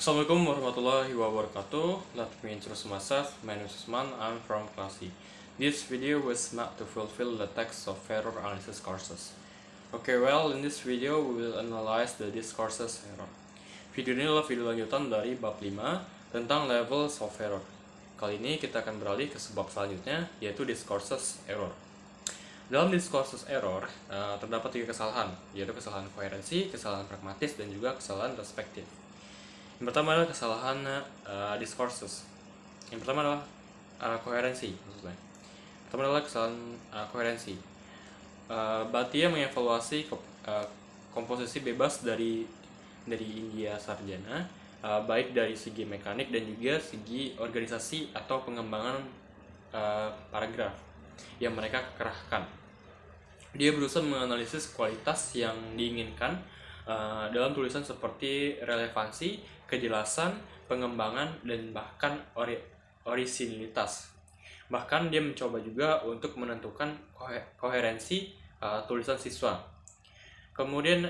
Assalamualaikum warahmatullahi wabarakatuh. Let me introduce myself. My name is Usman. I'm from class C. This video was meant to fulfill the text of error analysis courses. Okay, well, in this video we will analyze the discourses error. Video ini adalah video lanjutan dari bab 5 tentang levels of error. Kali ini kita akan beralih ke sebab selanjutnya, yaitu discourses error. Dalam discourses error, terdapat 3 kesalahan, yaitu kesalahan koherensi, kesalahan pragmatis, dan juga kesalahan respektif. Yang pertama adalah kesalahan discourses. Yang pertama adalah koherensi, maksudnya. Pertama adalah kesalahan koherensi. Bhatia mengevaluasi komposisi bebas dari India Sarjana, baik dari segi mekanik dan juga segi organisasi atau pengembangan paragraf yang mereka kerahkan. Dia berusaha menganalisis kualitas yang diinginkan dalam tulisan seperti relevansi, kejelasan, pengembangan, dan bahkan orisinilitas. Bahkan dia mencoba juga untuk menentukan koherensi tulisan siswa. Kemudian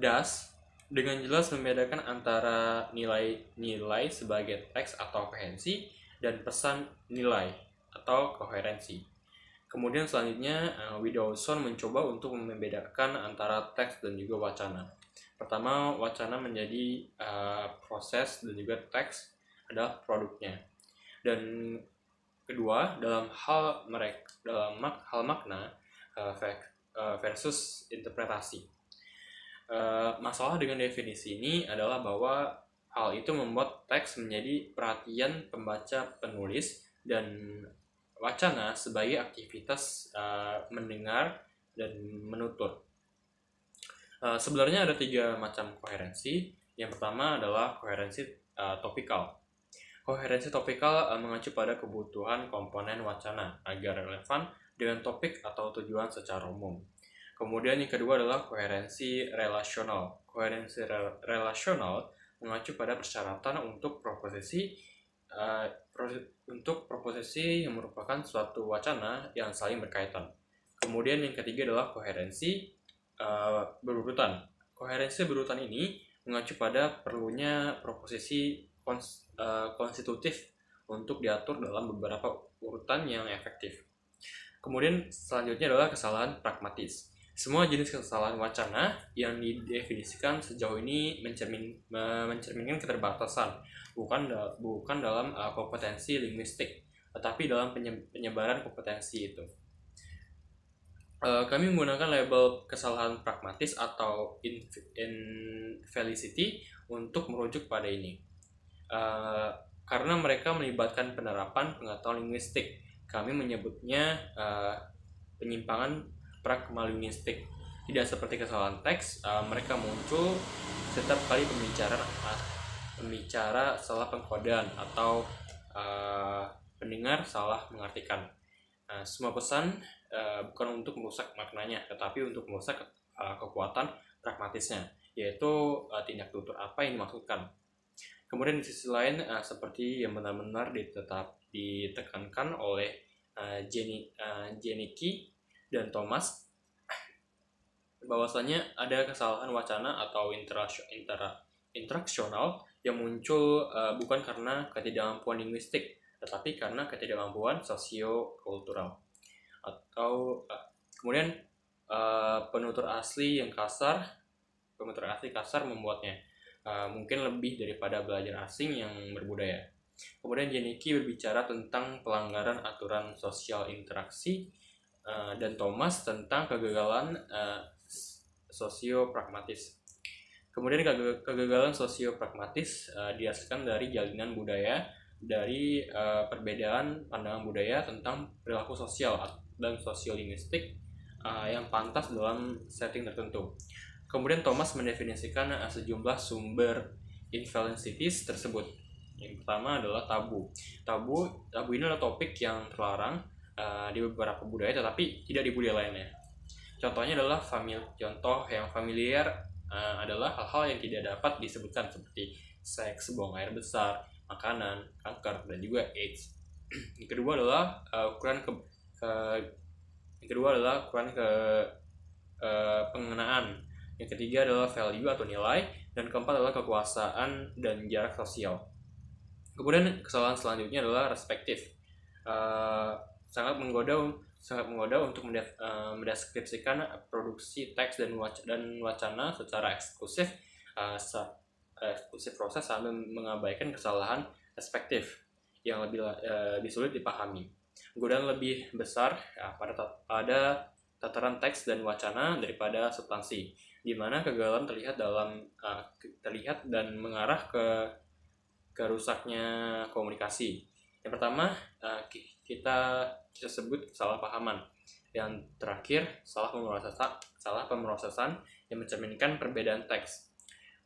Das dengan jelas membedakan antara nilai sebagai teks atau koherensi dan pesan nilai atau koherensi. Kemudian selanjutnya Widdowson mencoba untuk membedakan antara teks dan juga wacana. Pertama, wacana menjadi proses dan juga teks adalah produknya. Dan kedua, dalam hal makna versus interpretasi. Masalah dengan definisi ini adalah bahwa hal itu membuat teks menjadi perhatian pembaca penulis dan wacana sebagai aktivitas mendengar dan menutur. Sebenarnya ada 3 macam koherensi. Yang pertama adalah koherensi topikal. Koherensi topikal mengacu pada kebutuhan komponen wacana agar relevan dengan topik atau tujuan secara umum. Kemudian yang kedua adalah koherensi relasional. Koherensi relasional mengacu pada persyaratan untuk proposisi yang merupakan suatu wacana yang saling berkaitan. Kemudian yang ketiga adalah koherensi berurutan. Koherensi berurutan ini mengacu pada perlunya proposisi konstitutif untuk diatur dalam beberapa urutan yang efektif. Kemudian selanjutnya adalah kesalahan pragmatis. Semua jenis kesalahan wacana yang didefinisikan sejauh ini mencerminkan keterbatasan, bukan dalam kompetensi linguistik, tetapi dalam penyebaran kompetensi itu. Kami menggunakan label kesalahan pragmatis atau infelicity untuk merujuk pada ini. Karena mereka melibatkan penerapan pengetahuan linguistik, kami menyebutnya penyimpangan pragmalinguistik. Tidak seperti kesalahan teks, mereka muncul setiap kali pembicara salah pengkodean atau pendengar salah mengartikan. Semua pesan bukan untuk merusak maknanya, tetapi untuk merusak kekuatan pragmatisnya, yaitu tindak tutur apa yang dimaksudkan. Kemudian di sisi lain, seperti yang benar-benar ditekankan oleh Janicki dan Thomas, bahwasanya ada kesalahan wacana atau interaksional yang muncul bukan karena ketidakmampuan linguistik, tetapi karena ketidakmampuan sosio-kultural. Atau kemudian penutur asli kasar membuatnya mungkin lebih daripada belajar asing yang berbudaya. Kemudian Janicki berbicara tentang pelanggaran aturan sosial interaksi dan Thomas tentang kegagalan sosio-pragmatis. Kemudian kegagalan sosio-pragmatis dihasilkan dari jalinan budaya, dari perbedaan pandangan budaya tentang perilaku sosial dan sosiolinguistik yang pantas dalam setting tertentu. Kemudian Thomas mendefinisikan sejumlah sumber infelicities tersebut. Yang pertama adalah tabu. Tabu ini adalah topik yang terlarang di beberapa budaya, tetapi tidak di budaya lainnya. Contohnya adalah contoh yang familiar adalah hal-hal yang tidak dapat disebutkan seperti seks, buang air besar, makanan, kanker, dan juga AIDS. Yang kedua adalah ukuran pengenaan. Yang ketiga adalah value atau nilai, dan keempat adalah kekuasaan dan jarak sosial. Kemudian kesalahan selanjutnya adalah respektif. Sangat menggoda untuk mendeskripsikan produksi teks dan wacana secara eksklusif proses sambil mengabaikan kesalahan respektif yang lebih sulit dipahami. Godaan lebih besar pada tataran teks dan wacana daripada substansi, di mana kegagalan terlihat dan mengarah ke rusaknya komunikasi. Yang pertama, kita sebut kesalahpahaman. Yang terakhir, salah pemrosesan yang mencerminkan perbedaan teks.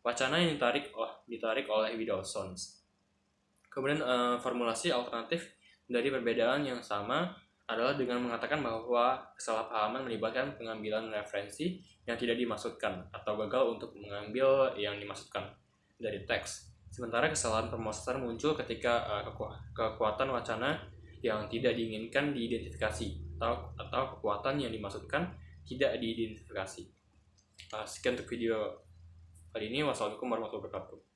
Wacana yang ditarik oleh Widowson. Kemudian formulasi alternatif dari perbedaan yang sama adalah dengan mengatakan bahwa kesalahpahaman melibatkan pengambilan referensi yang tidak dimaksudkan atau gagal untuk mengambil yang dimaksudkan dari teks. Sementara kesalahan pemrosesan muncul ketika kekuatan wacana yang tidak diinginkan diidentifikasi atau kekuatan yang dimaksudkan tidak diidentifikasi. Sekian untuk video kali ini. Wassalamualaikum warahmatullahi wabarakatuh.